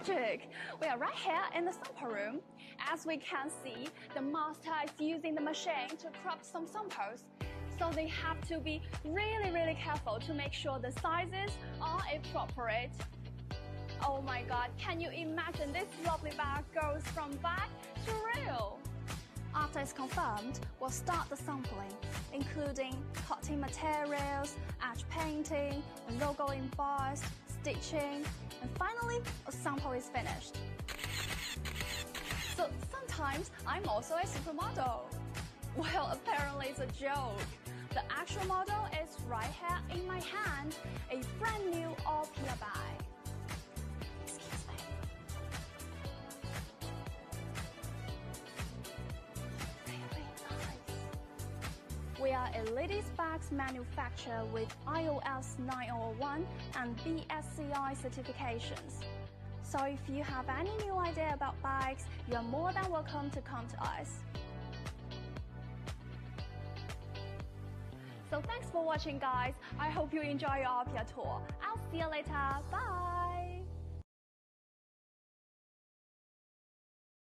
magic! We are right here in the sample room. As we can see, the master is using the machine to crop some samples. So they have to be really careful to make sure the sizes are appropriate. Oh my god, can you imagine this lovely bag goes from bag to reel? After it's confirmed, we'll start the sampling, including cutting materials, edge painting, logo embossed, stitching, and finally, a sample is finished. So sometimes I'm also a supermodel. Well, apparently it's a joke. The actual model is right here in my hand, a brand new all-PR bag. Excuse me. Really nice. We are a ladies' bags manufacturer with iOS 9001 and BSCI certifications. So if you have any new idea about bags, you are more than welcome to come to us. So thanks for watching, guys. I hope you enjoy your all-PR tour. I'll see you later. Bye!